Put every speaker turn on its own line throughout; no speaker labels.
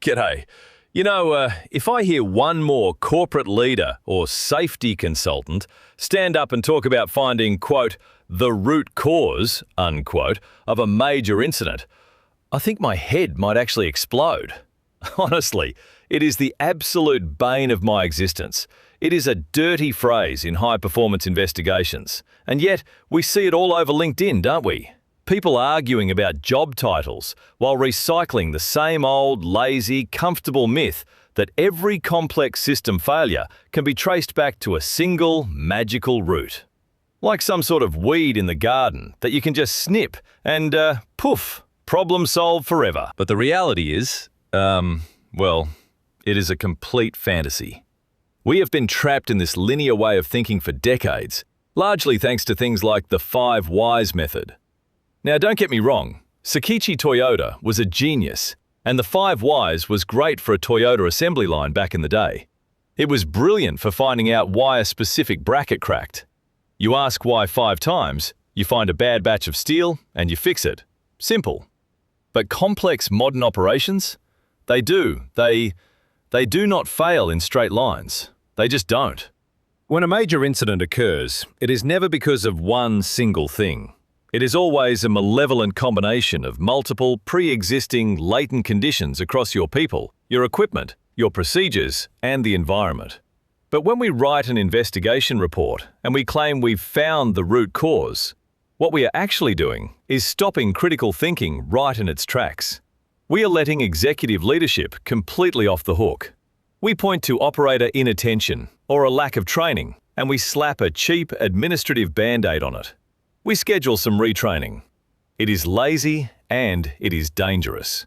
G'day. If I hear one more corporate leader or safety consultant stand up and talk about finding, quote, the root cause, unquote, of a major incident, I think my head might actually explode. Honestly, it is the absolute bane of my existence. It is a dirty phrase in high-performance investigations, and yet we see it all over LinkedIn, don't we? People arguing about job titles while recycling the same old, lazy, comfortable myth that every complex system failure can be traced back to a single, magical root. Like some sort of weed in the garden that you can just snip and, poof, problem solved forever. But the reality is, it is a complete fantasy. We have been trapped in this linear way of thinking for decades, largely thanks to things like the 5 whys method. Now, don't get me wrong, Sakichi Toyoda was a genius, and the 5 whys was great for a Toyota assembly line back in the day. It was brilliant for finding out why a specific bracket cracked. You ask why 5 times, you find a bad batch of steel, and you fix it. Simple. But complex modern operations? They do not fail in straight lines. They just don't. When a major incident occurs, it is never because of one single thing. It is always a malevolent combination of multiple pre-existing latent conditions across your people, your equipment, your procedures, and the environment. But when we write an investigation report and we claim we've found the root cause, what we are actually doing is stopping critical thinking right in its tracks. We are letting executive leadership completely off the hook. We point to operator inattention or a lack of training, and we slap a cheap administrative band-aid on it. We schedule some retraining. It is lazy and it is dangerous.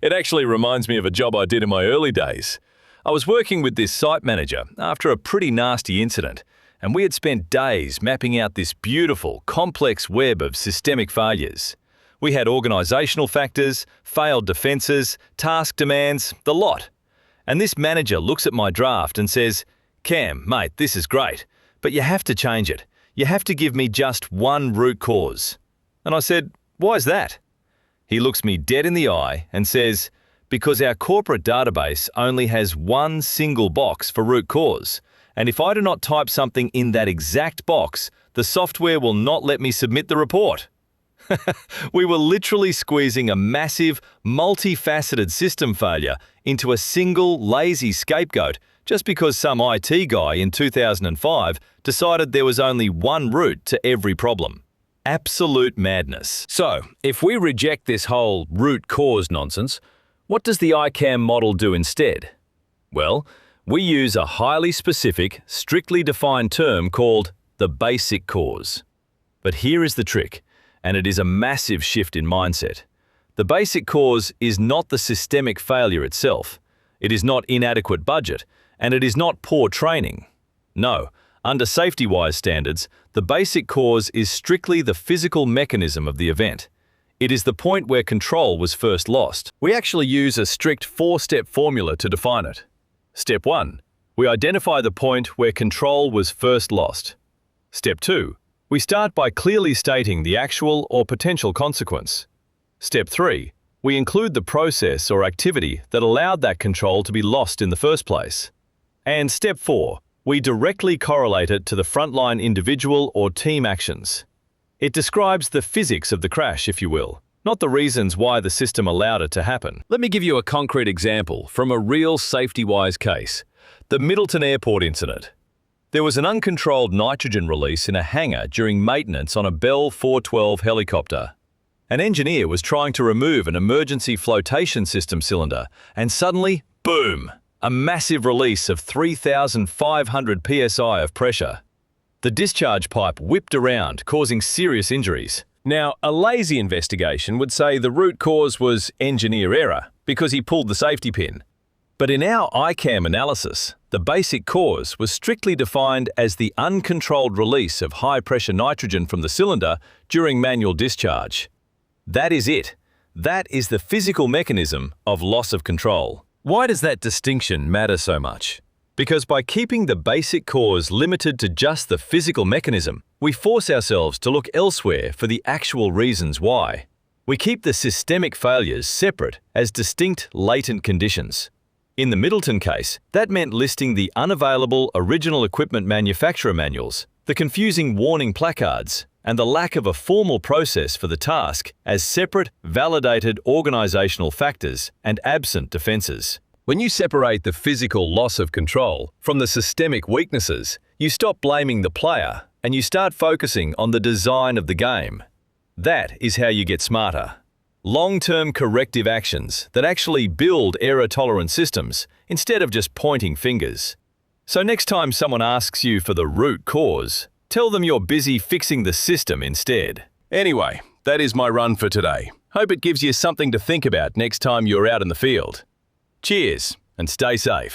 It actually reminds me of a job I did in my early days. I was working with this site manager after a pretty nasty incident, and we had spent days mapping out this beautiful, complex web of systemic failures. We had organizational factors, failed defenses, task demands, the lot. And this manager looks at my draft and says, "Cam, mate, this is great, but you have to change it. You have to give me just one root cause." And I said, "Why is that?" He looks me dead in the eye and says, "Because our corporate database only has one single box for root cause, and if I do not type something in that exact box, the software will not let me submit the report." We were literally squeezing a massive, multifaceted system failure into a single, lazy scapegoat just because some IT guy in 2005 decided there was only one root to every problem. Absolute madness. So, if we reject this whole root cause nonsense, what does the ICAM model do instead? Well, we use a highly specific, strictly defined term called the basic cause. But here is the trick, and it is a massive shift in mindset. The basic cause is not the systemic failure itself. It is not inadequate budget, and it is not poor training. No, under safety-wise standards, the basic cause is strictly the physical mechanism of the event. It is the point where control was first lost. We actually use a strict 4-step formula to define it. Step 1. We identify the point where control was first lost. Step 2. We start by clearly stating the actual or potential consequence. Step 3. We include the process or activity that allowed that control to be lost in the first place. And Step 4. We directly correlate it to the frontline individual or team actions. It describes the physics of the crash, if you will, not the reasons why the system allowed it to happen. Let me give you a concrete example from a real safety-wise case. The Middleton Airport incident. There was an uncontrolled nitrogen release in a hangar during maintenance on a Bell 412 helicopter. An engineer was trying to remove an emergency flotation system cylinder, and suddenly, boom! A massive release of 3,500 psi of pressure. The discharge pipe whipped around, causing serious injuries. Now, a lazy investigation would say the root cause was engineer error because he pulled the safety pin. But in our ICAM analysis, the basic cause was strictly defined as the uncontrolled release of high-pressure nitrogen from the cylinder during manual discharge. That is it. That is the physical mechanism of loss of control. Why does that distinction matter so much? Because by keeping the basic cause limited to just the physical mechanism, we force ourselves to look elsewhere for the actual reasons why. We keep the systemic failures separate as distinct latent conditions. In the Middleton case, that meant listing the unavailable original equipment manufacturer manuals, the confusing warning placards, and the lack of a formal process for the task as separate, validated organizational factors and absent defenses. When you separate the physical loss of control from the systemic weaknesses, you stop blaming the player and you start focusing on the design of the game. That is how you get smarter. Long-term corrective actions that actually build error-tolerant systems instead of just pointing fingers. So next time someone asks you for the root cause, tell them you're busy fixing the system instead. Anyway, that is my run for today. Hope it gives you something to think about next time you're out in the field. Cheers, and stay safe.